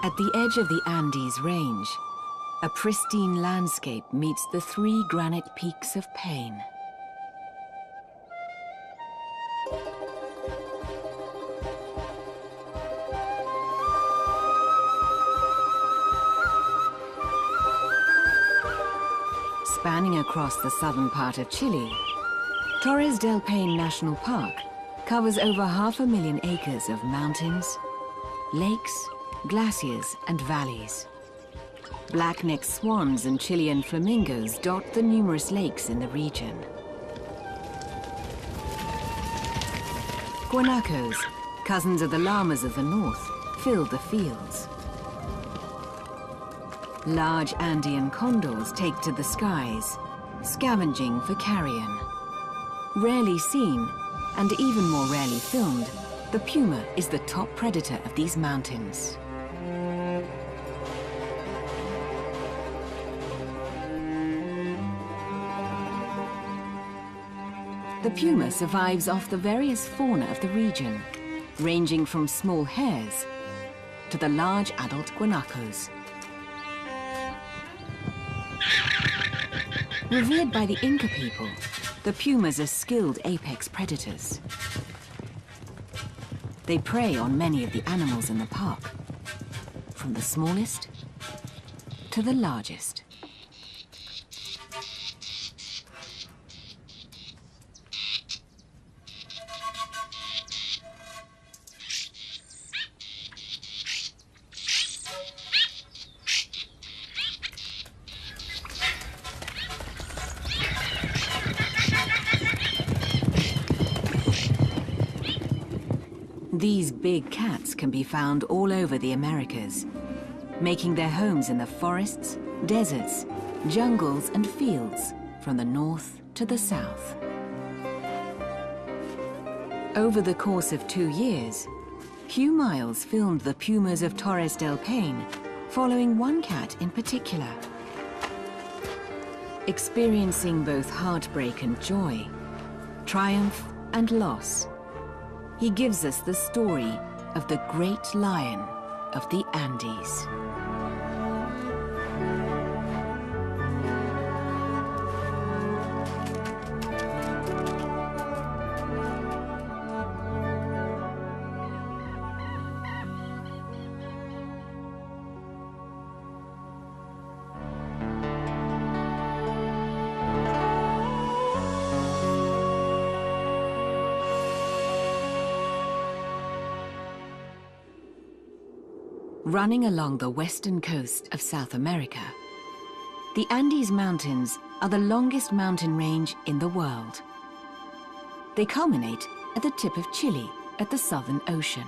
At the edge of the Andes range, a pristine landscape meets the three granite peaks of pain. Spanning across the southern part of Chile, Torres del Paine National Park covers over 500,000 acres of mountains, lakes, glaciers and valleys. Black-necked swans and Chilean flamingos dot the numerous lakes in the region. Guanacos, cousins of the llamas of the north, fill the fields. Large Andean condors take to the skies, scavenging for carrion. Rarely seen, and even more rarely filmed, the puma is the top predator of these mountains. The puma survives off the various fauna of the region, ranging from small hares to the large adult guanacos. Revered by the Inca people, the pumas are skilled apex predators. They prey on many of the animals in the park, from the smallest to the largest. These big cats can be found all over the Americas, making their homes in the forests, deserts, jungles and fields from the north to the south. Over the course of 2 years, Hugh Miles filmed the pumas of Torres del Paine, following one cat in particular. Experiencing both heartbreak and joy, triumph and loss, he gives us the story of the great lion of the Andes. Running along the western coast of South America, the Andes Mountains are the longest mountain range in the world. They culminate at the tip of Chile at the Southern Ocean.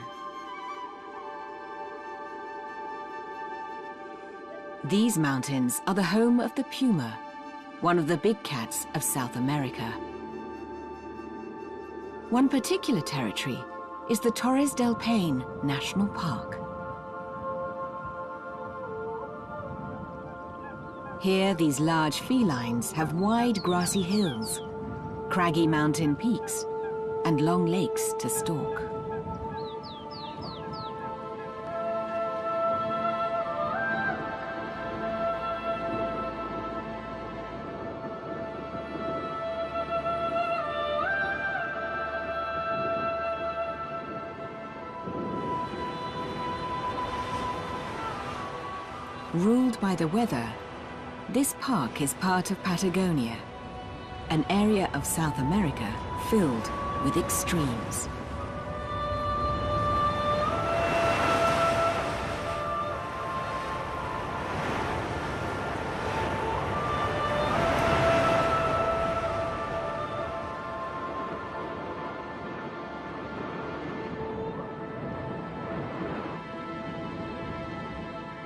These mountains are the home of the puma, one of the big cats of South America. One particular territory is the Torres del Paine National Park. Here, these large felines have wide grassy hills, craggy mountain peaks, and long lakes to stalk. Ruled by the weather, this park is part of Patagonia, an area of South America filled with extremes.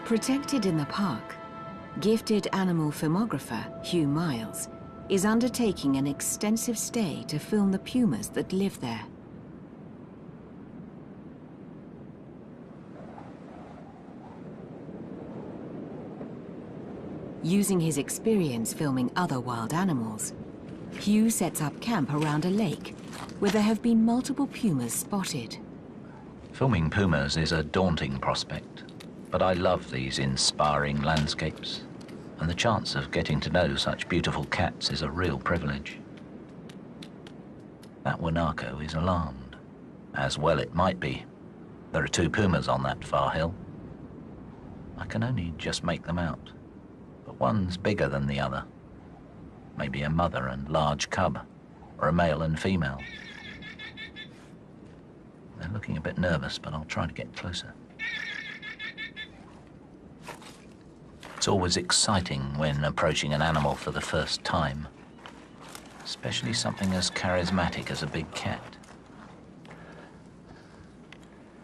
Protected in the park, gifted animal filmographer Hugh Miles is undertaking an extensive stay to film the pumas that live there. Using his experience filming other wild animals, Hugh sets up camp around a lake where there have been multiple pumas spotted. Filming pumas is a daunting prospect. But I love these inspiring landscapes, and the chance of getting to know such beautiful cats is a real privilege. That guanaco is alarmed, as well it might be. There are 2 pumas on that far hill. I can only just make them out, but one's bigger than the other. Maybe a mother and large cub, or a male and female. They're looking a bit nervous, but I'll try to get closer. It's always exciting when approaching an animal for the first time, especially something as charismatic as a big cat.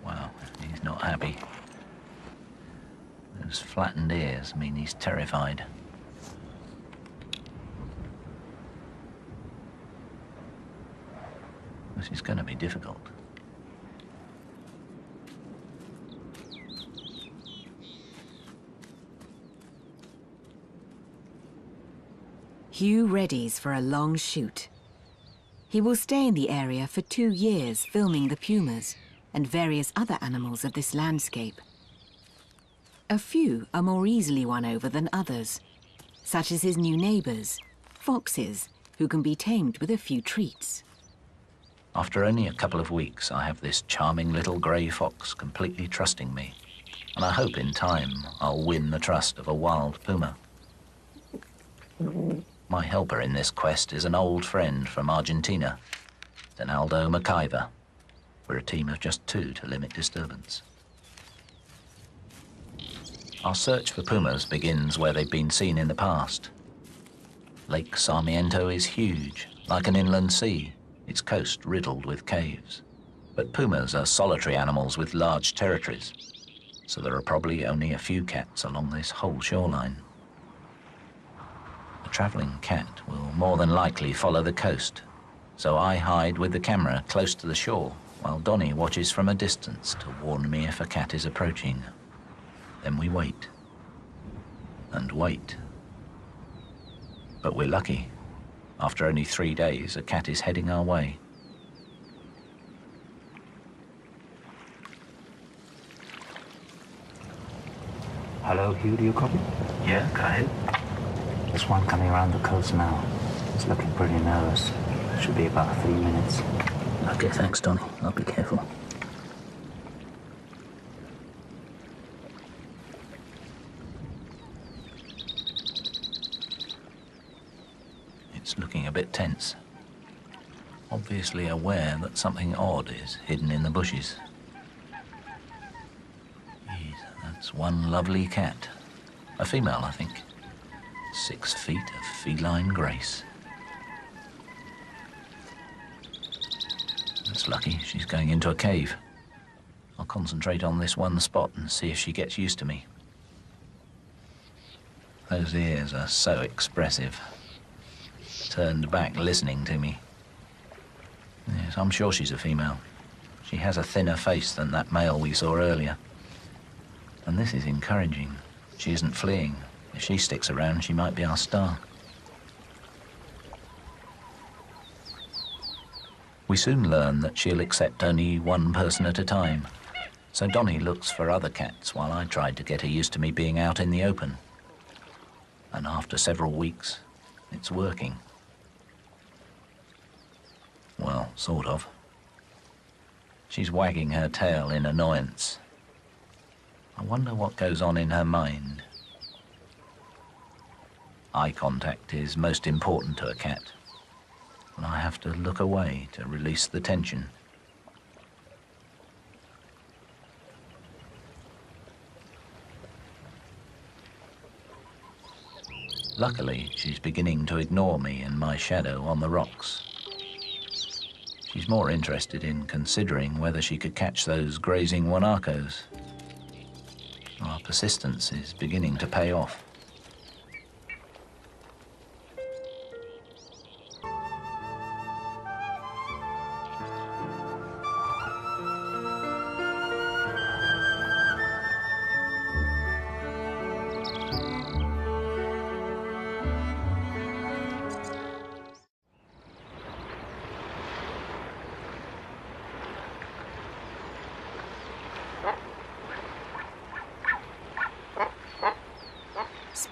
Wow, he's not happy. Those flattened ears mean he's terrified. This is going to be difficult. Hugh readies for a long shoot. He will stay in the area for 2 years filming the pumas and various other animals of this landscape. A few are more easily won over than others, such as his new neighbors, foxes, who can be tamed with a few treats. After only a couple of weeks, I have this charming little grey fox completely trusting me, and I hope in time I'll win the trust of a wild puma. My helper in this quest is an old friend from Argentina, Donaldo MacIver. We're a team of just 2 to limit disturbance. Our search for pumas begins where they've been seen in the past. Lake Sarmiento is huge, like an inland sea, its coast riddled with caves. But pumas are solitary animals with large territories, so there are probably only a few cats along this whole shoreline. A travelling cat will more than likely follow the coast, so I hide with the camera close to the shore while Donnie watches from a distance to warn me if a cat is approaching. Then we wait and wait. But we're lucky. After only 3 days, a cat is heading our way. Hello, Hugh, do you copy? Yeah, go ahead. There's one coming around the coast now. He's looking pretty nervous. Should be about 3 minutes. Okay, thanks, Donnie. I'll be careful. It's looking a bit tense. Obviously aware that something odd is hidden in the bushes. Jeez, that's one lovely cat. A female, I think. 6 feet of feline grace. That's lucky. She's going into a cave. I'll concentrate on this one spot and see if she gets used to me. Those ears are so expressive. Turned back listening to me. Yes, I'm sure she's a female. She has a thinner face than that male we saw earlier. And this is encouraging. She isn't fleeing. If she sticks around, she might be our star. We soon learn that she'll accept only one person at a time. So Donnie looks for other cats while I tried to get her used to me being out in the open. And after several weeks, it's working. Well, sort of. She's wagging her tail in annoyance. I wonder what goes on in her mind. Eye contact is most important to a cat, and I have to look away to release the tension. Luckily, she's beginning to ignore me and my shadow on the rocks. She's more interested in considering whether she could catch those grazing guanacos. Our persistence is beginning to pay off.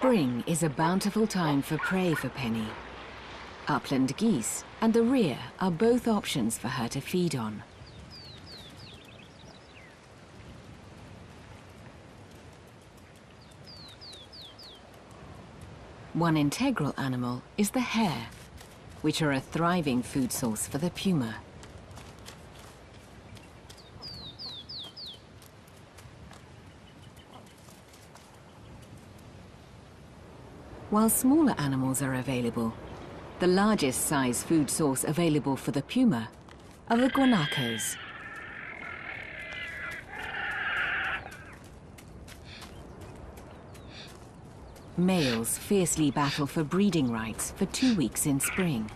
Spring is a bountiful time for prey for Penny. Upland geese and the rhea are both options for her to feed on. One integral animal is the hare, which are a thriving food source for the puma. While smaller animals are available, the largest size food source available for the puma are the guanacos. Males fiercely battle for breeding rights for 2 weeks in spring.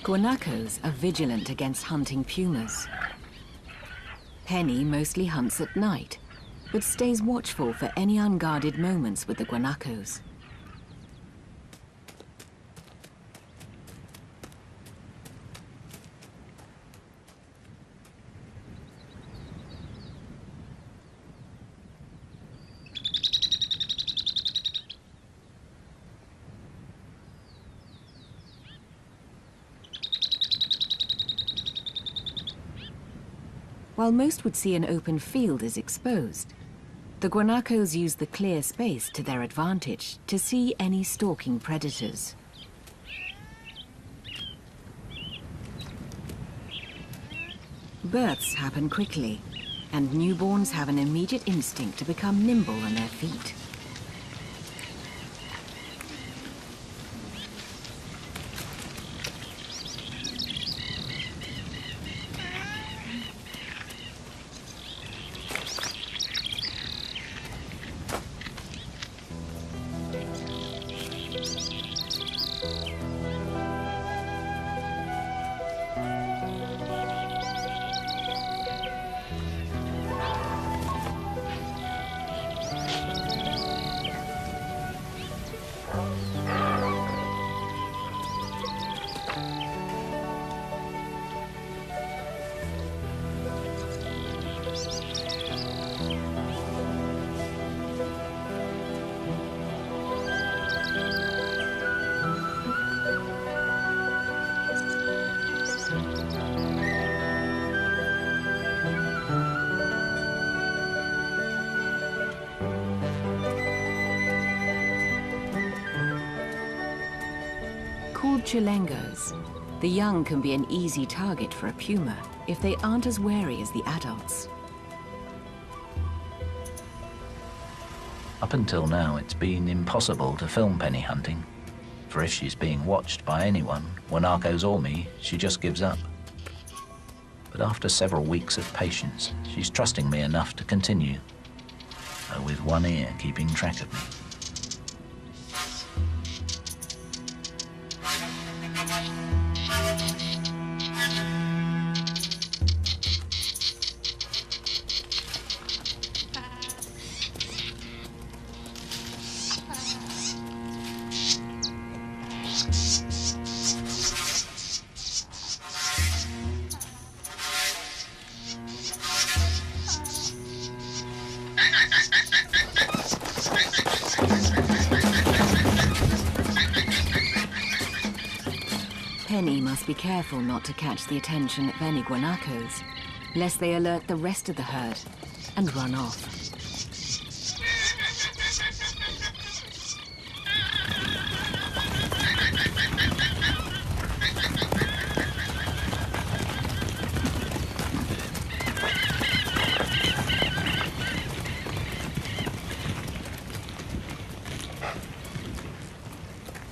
Guanacos are vigilant against hunting pumas. Penny mostly hunts at night, but stays watchful for any unguarded moments with the guanacos. While most would see an open field as exposed, the guanacos use the clear space to their advantage to see any stalking predators. Births happen quickly, and newborns have an immediate instinct to become nimble on their feet. Called chilengos, the young can be an easy target for a puma if they aren't as wary as the adults. Up until now, it's been impossible to film Penny hunting, for if she's being watched by anyone, guanacos or me, she just gives up. But after several weeks of patience, she's trusting me enough to continue, though with one ear keeping track of me. Penny must be careful not to catch the attention of any guanacos, lest they alert the rest of the herd and run off.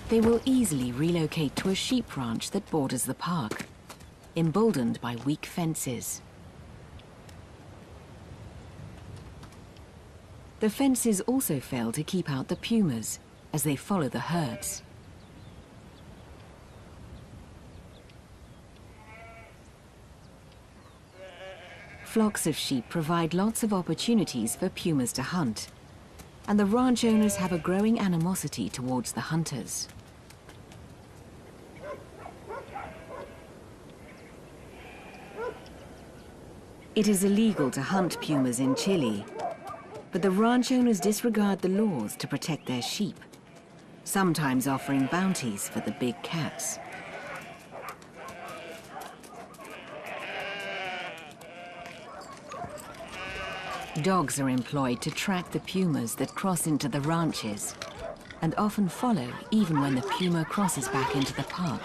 They will easily relocate to a sheep ranch that borders the park, emboldened by weak fences. The fences also fail to keep out the pumas as they follow the herds. Flocks of sheep provide lots of opportunities for pumas to hunt, and the ranch owners have a growing animosity towards the hunters. It is illegal to hunt pumas in Chile, but the ranch owners disregard the laws to protect their sheep, sometimes offering bounties for the big cats. Dogs are employed to track the pumas that cross into the ranches, and often follow even when the puma crosses back into the park.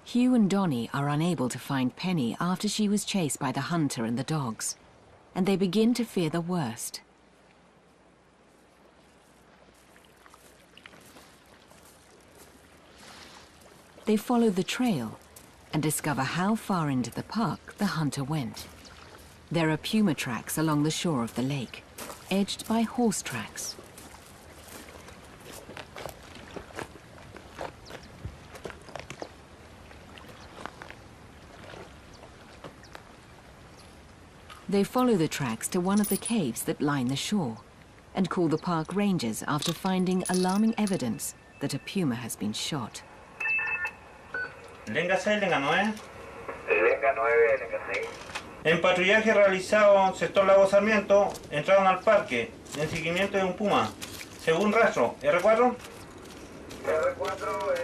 Hugh and Donnie are unable to find Penny after she was chased by the hunter and the dogs, and they begin to fear the worst. They follow the trail and discover how far into the park the hunter went. There are puma tracks along the shore of the lake, edged by horse tracks. They follow the tracks to one of the caves that line the shore and call the park rangers after finding alarming evidence that a puma has been shot. Lenga 6, Lenga 9. Lenga 9, Lenga 6. En patrullaje realizado en sector Lago Sarmiento, entraron al parque en seguimiento de un puma. Según rastro, R4. R4,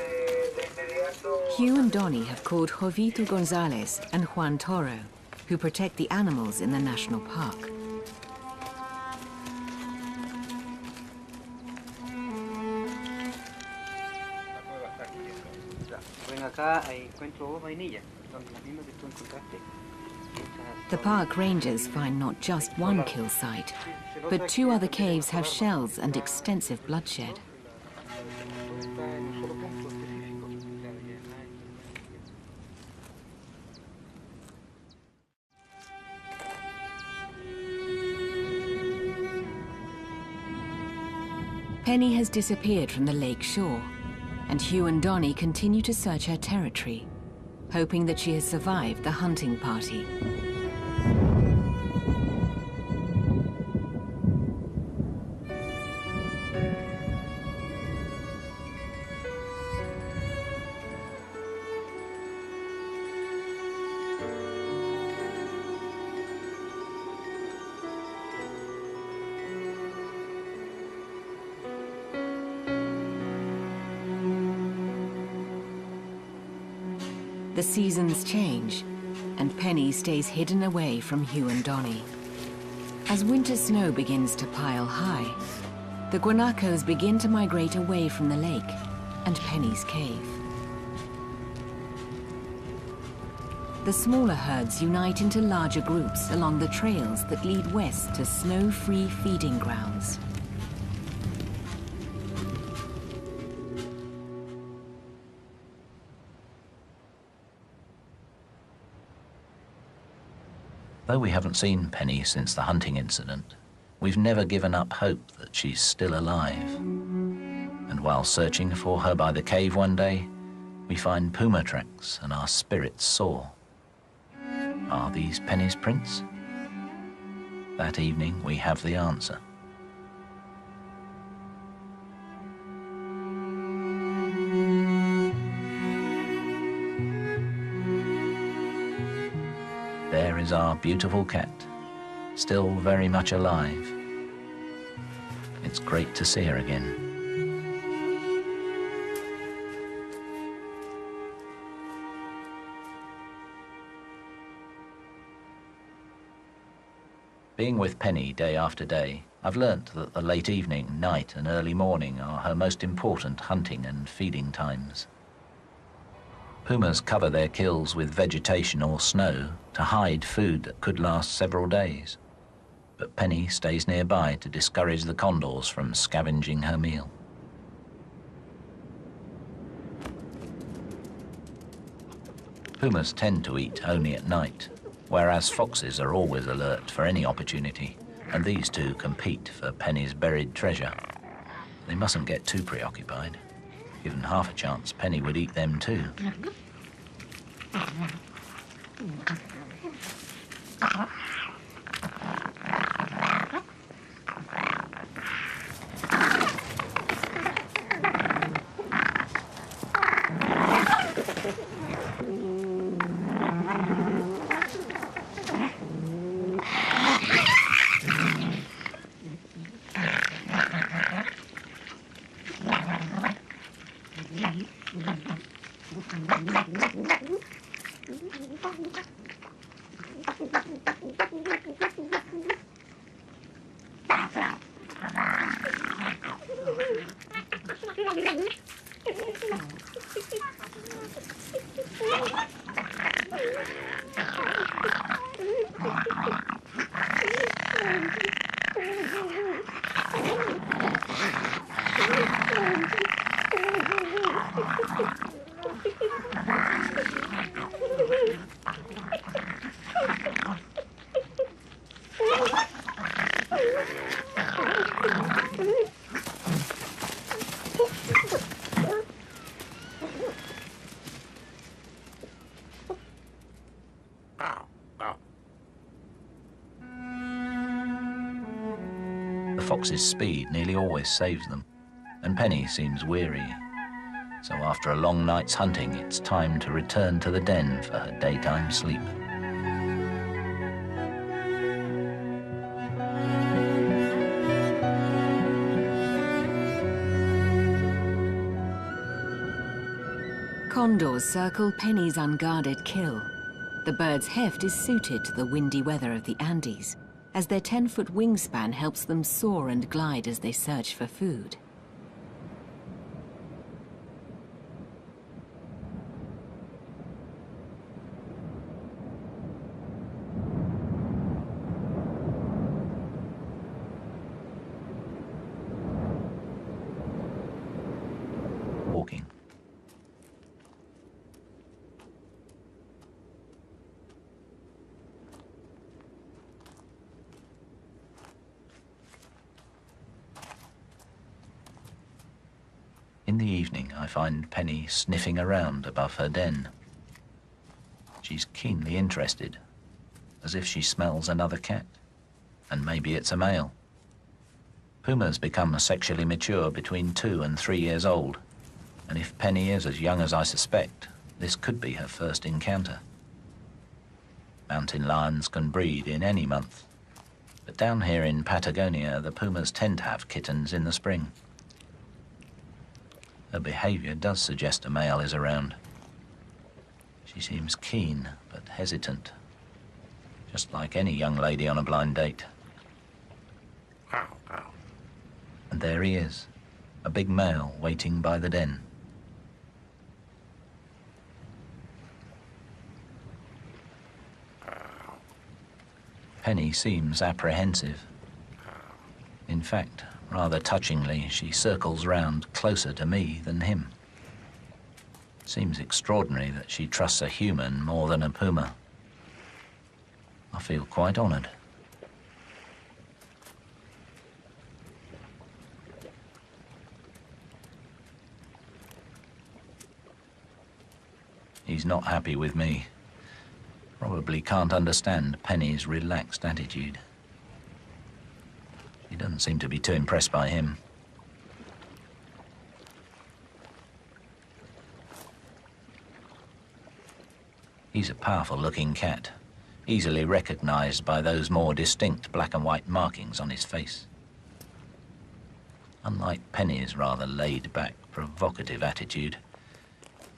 de inmediato. Hugh and Donnie have called Jovito Gonzalez and Juan Toro, who protect the animals in the national park. The park rangers find not just one kill site, but 2 other caves have shells and extensive bloodshed. Penny has disappeared from the lake shore, and Hugh and Donnie continue to search her territory, hoping that she has survived the hunting party. The seasons change, and Penny stays hidden away from Hugh and Donnie. As winter snow begins to pile high, the guanacos begin to migrate away from the lake and Penny's cave. The smaller herds unite into larger groups along the trails that lead west to snow-free feeding grounds. Though we haven't seen Penny since the hunting incident, we've never given up hope that she's still alive. And while searching for her by the cave one day, we find puma tracks and our spirits soar. Are these Penny's prints? That evening we have the answer. There is our beautiful cat, still very much alive. It's great to see her again. Being with Penny day after day, I've learnt that the late evening, night and early morning are her most important hunting and feeding times. Pumas cover their kills with vegetation or snow to hide food that could last several days. But Penny stays nearby to discourage the condors from scavenging her meal. Pumas tend to eat only at night, whereas foxes are always alert for any opportunity, and these two compete for Penny's buried treasure. They mustn't get too preoccupied. Given half a chance, Penny would eat them too. The fox's speed nearly always saves them, and Penny seems weary. So after a long night's hunting, it's time to return to the den for her daytime sleep. Condors circle Penny's unguarded kill. The bird's heft is suited to the windy weather of the Andes, as their 10-foot wingspan helps them soar and glide as they search for food. Walking. In the evening, I find Penny sniffing around above her den. She's keenly interested, as if she smells another cat, and maybe it's a male. Pumas become sexually mature between 2 and 3 years old, and if Penny is as young as I suspect, this could be her first encounter. Mountain lions can breed in any month, but down here in Patagonia, the pumas tend to have kittens in the spring. Her behavior does suggest a male is around. She seems keen, but hesitant, just like any young lady on a blind date. And there he is, a big male waiting by the den. Penny seems apprehensive. In fact, rather touchingly, she circles round closer to me than him. Seems extraordinary that she trusts a human more than a puma. I feel quite honored. He's not happy with me. Probably can't understand Penny's relaxed attitude. He doesn't seem to be too impressed by him. He's a powerful-looking cat, easily recognized by those more distinct black and white markings on his face. Unlike Penny's rather laid-back, provocative attitude,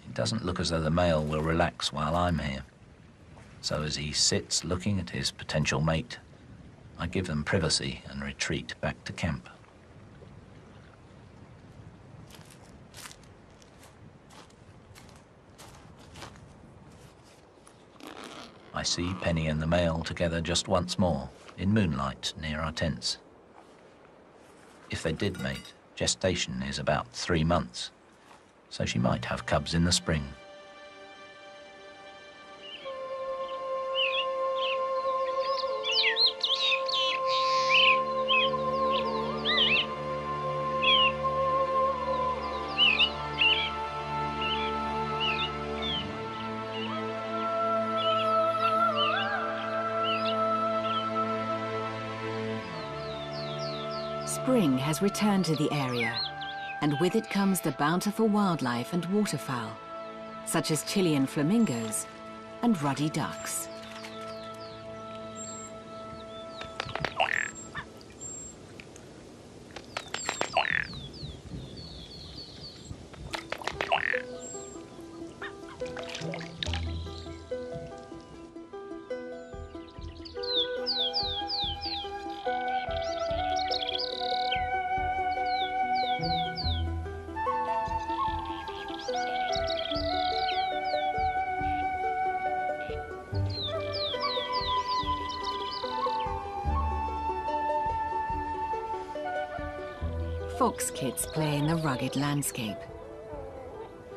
it doesn't look as though the male will relax while I'm here. So as he sits looking at his potential mate, I give them privacy and retreat back to camp. I see Penny and the male together just once more, in moonlight near our tents. If they did mate, gestation is about 3 months, so she might have cubs in the spring. Spring has returned to the area, and with it comes the bountiful wildlife and waterfowl, such as Chilean flamingos and ruddy ducks. Fox kids play in the rugged landscape.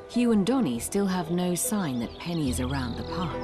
Hugh and Donnie still have no sign that Penny is around the park.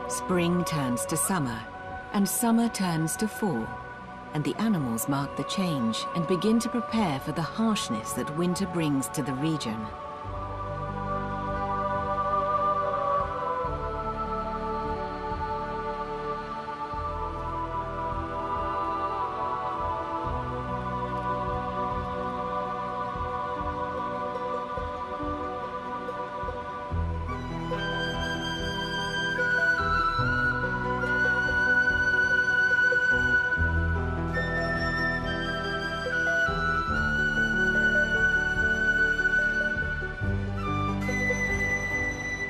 Spring turns to summer, and summer turns to fall, and the animals mark the change and begin to prepare for the harshness that winter brings to the region.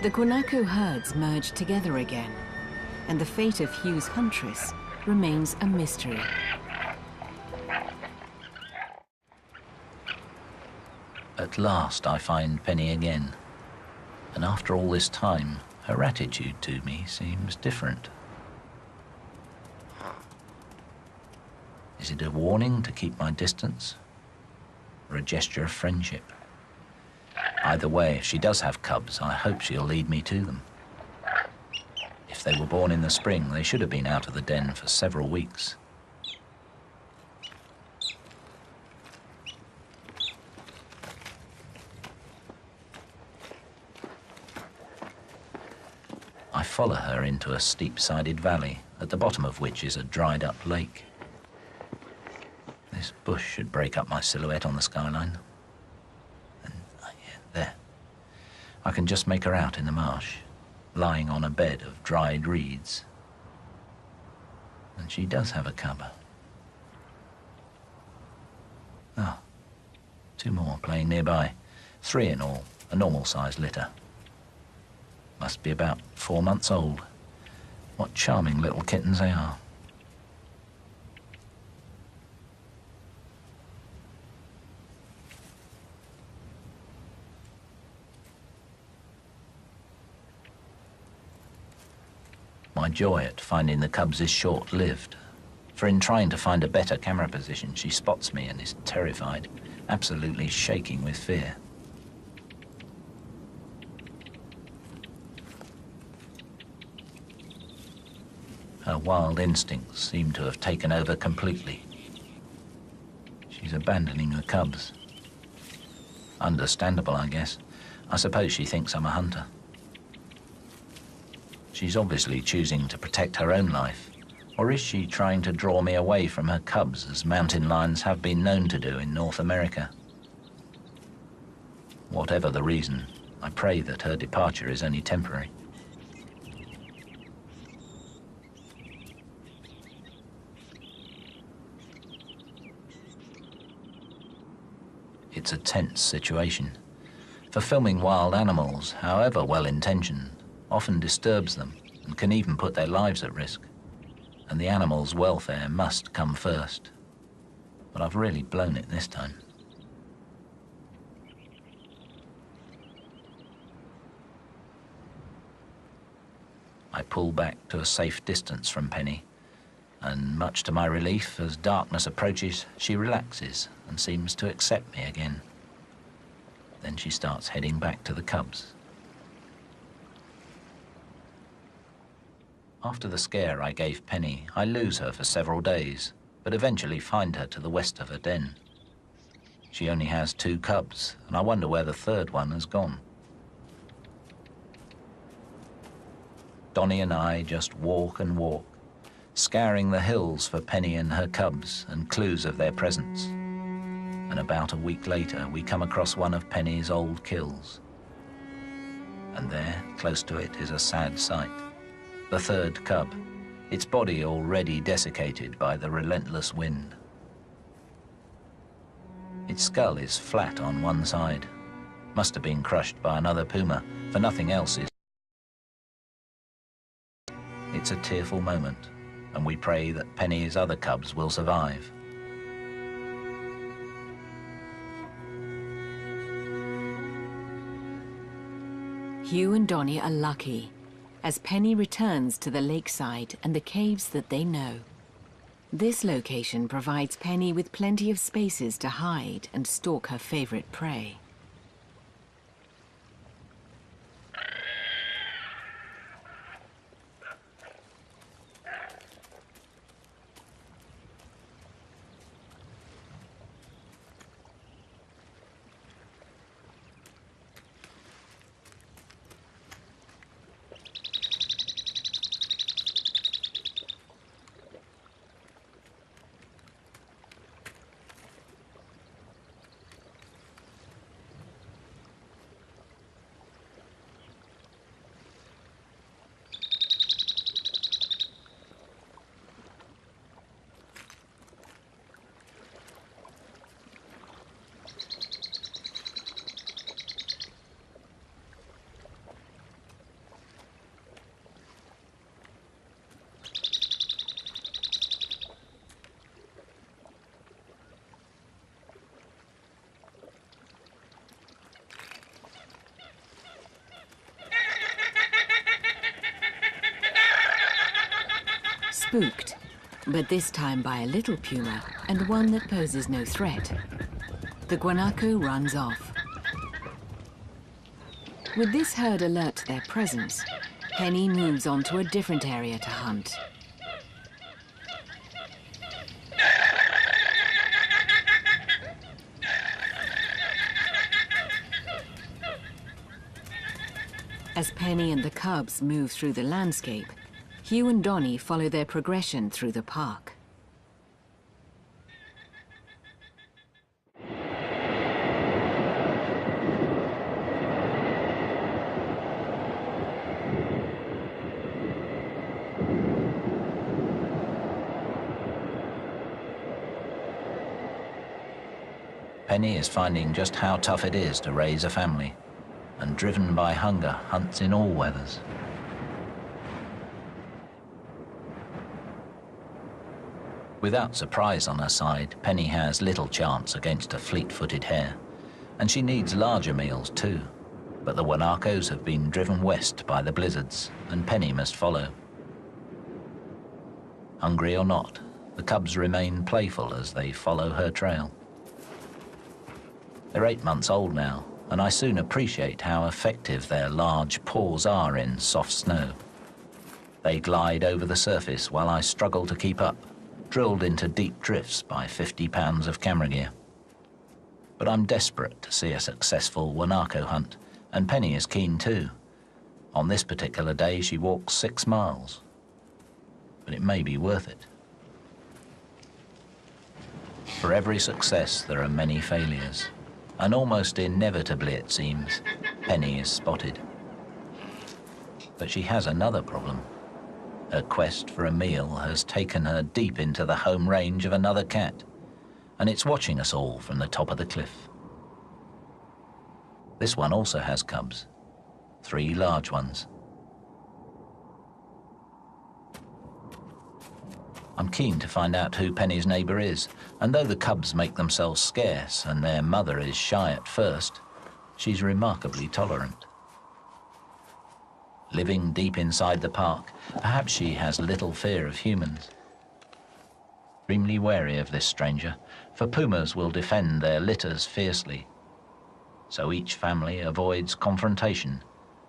The Guanaco herds merge together again, and the fate of Hugh's huntress remains a mystery. At last I find Penny again, and after all this time, her attitude to me seems different. Is it a warning to keep my distance, or a gesture of friendship? Either way, if she does have cubs, I hope she'll lead me to them. If they were born in the spring, they should have been out of the den for several weeks. I follow her into a steep-sided valley, at the bottom of which is a dried-up lake. This bush should break up my silhouette on the skyline. There. I can just make her out in the marsh, lying on a bed of dried reeds. And she does have a cub. Ah, 2 more playing nearby. 3 in all, a normal-sized litter. Must be about 4 months old. What charming little kittens they are. My joy at finding the cubs is short-lived, for in trying to find a better camera position, she spots me and is terrified, absolutely shaking with fear. Her wild instincts seem to have taken over completely. She's abandoning the cubs. Understandable, I guess. I suppose she thinks I'm a hunter. She's obviously choosing to protect her own life, Or is she trying to draw me away from her cubs, as mountain lions have been known to do in North America? Whatever the reason, I pray that her departure is only temporary. It's a tense situation, for filming wild animals, however well-intentioned, often disturbs them and can even put their lives at risk. And the animals' welfare must come first. But I've really blown it this time. I pull back to a safe distance from Penny, and much to my relief, as darkness approaches, she relaxes and seems to accept me again. Then she starts heading back to the cubs. After the scare I gave Penny, I lose her for several days, but eventually find her to the west of her den. She only has 2 cubs, and I wonder where the 3rd one has gone. Donnie and I just walk and walk, scouring the hills for Penny and her cubs and clues of their presence. And about a week later, we come across one of Penny's old kills. And there, close to it, is a sad sight. The 3rd cub, its body already desiccated by the relentless wind. Its skull is flat on one side. Must have been crushed by another puma, for nothing else is. It's a tearful moment, and we pray that Penny's other cubs will survive. Hugh and Donnie are lucky, as Penny returns to the lakeside and the caves that they know. This location provides Penny with plenty of spaces to hide and stalk her favorite prey. Spooked, but this time by a little puma and one that poses no threat. The guanaco runs off. With this herd alert to their presence, Penny moves on to a different area to hunt. As Penny and the cubs move through the landscape, Hugh and Donnie follow their progression through the park. Penny is finding just how tough it is to raise a family, and driven by hunger, hunts in all weathers. Without surprise on her side, Penny has little chance against a fleet-footed hare, and she needs larger meals too. But the guanacos have been driven west by the blizzards, and Penny must follow. Hungry or not, the cubs remain playful as they follow her trail. They're 8 months old now, and I soon appreciate how effective their large paws are in soft snow. They glide over the surface while I struggle to keep up, drilled into deep drifts by 50 pounds of camera gear. But I'm desperate to see a successful guanaco hunt, and Penny is keen too. On this particular day, she walks 6 miles. but it may be worth it. For every success, there are many failures, and almost inevitably, it seems, Penny is spotted. But she has another problem. Her quest for a meal has taken her deep into the home range of another cat, and it's watching us all from the top of the cliff. This one also has cubs, 3 large ones. I'm keen to find out who Penny's neighbour is, and though the cubs make themselves scarce and their mother is shy at first, she's remarkably tolerant. Living deep inside the park, perhaps she has little fear of humans. Extremely wary of this stranger, for pumas will defend their litters fiercely. So each family avoids confrontation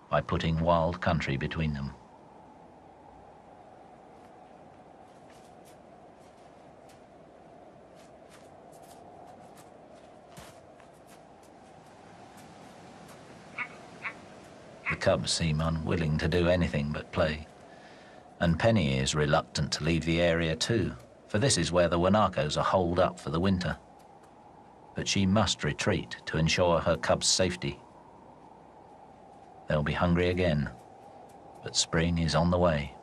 by putting wild country between them. The cubs seem unwilling to do anything but play, and Penny is reluctant to leave the area too, for this is where the guanacos are holed up for the winter. But she must retreat to ensure her cubs' safety. They'll be hungry again, but spring is on the way.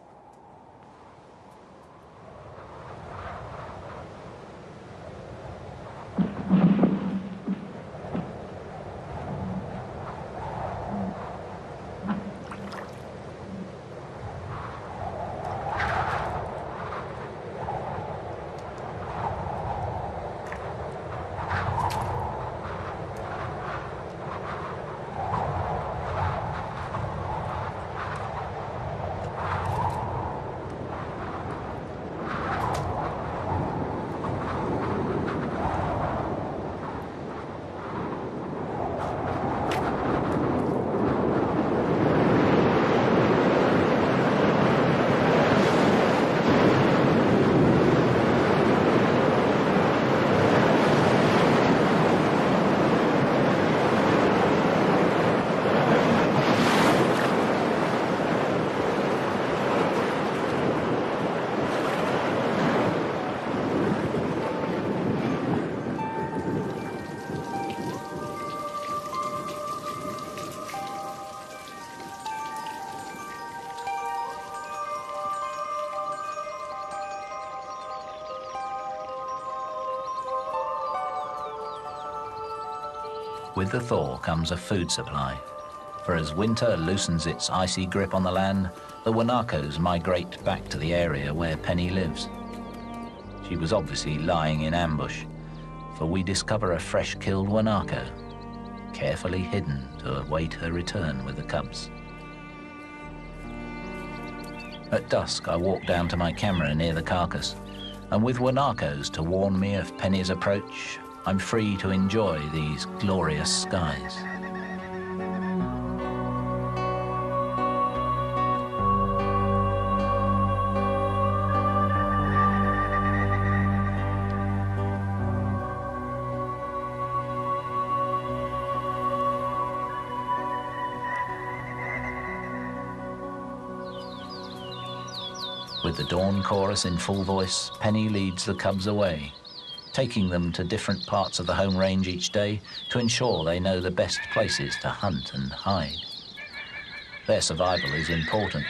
With the thaw comes a food supply, for as winter loosens its icy grip on the land, the guanacos migrate back to the area where Penny lives. She was obviously lying in ambush, for we discover a fresh-killed guanaco, carefully hidden to await her return with the cubs. At dusk, I walk down to my camera near the carcass, and with guanacos to warn me of Penny's approach, I'm free to enjoy these glorious skies. With the dawn chorus in full voice, Penny leads the cubs away, taking them to different parts of the home range each day to ensure they know the best places to hunt and hide. Their survival is important,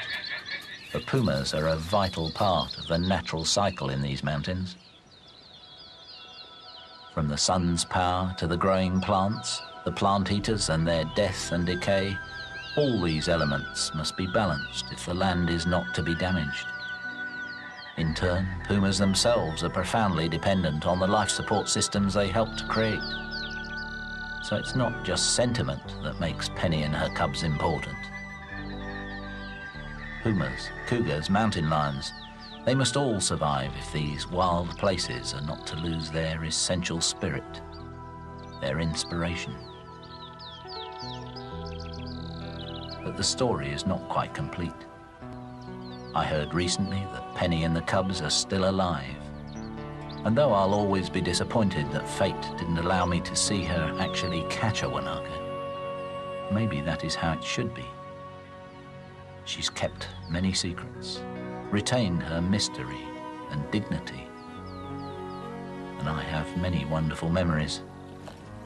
for pumas are a vital part of the natural cycle in these mountains. From the sun's power to the growing plants, the plant eaters and their death and decay, all these elements must be balanced if the land is not to be damaged. In turn, pumas themselves are profoundly dependent on the life support systems they help to create. So it's not just sentiment that makes Penny and her cubs important. Pumas, cougars, mountain lions, they must all survive if these wild places are not to lose their essential spirit, their inspiration. But the story is not quite complete. I heard recently that Penny and the cubs are still alive. And though I'll always be disappointed that fate didn't allow me to see her actually catch a guanaco, maybe that is how it should be. She's kept many secrets, retained her mystery and dignity. And I have many wonderful memories,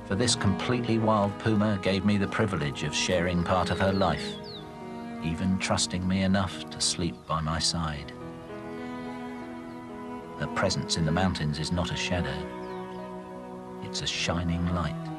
for this completely wild puma gave me the privilege of sharing part of her life, even trusting me enough to sleep by my side. Her presence in the mountains is not a shadow, it's a shining light.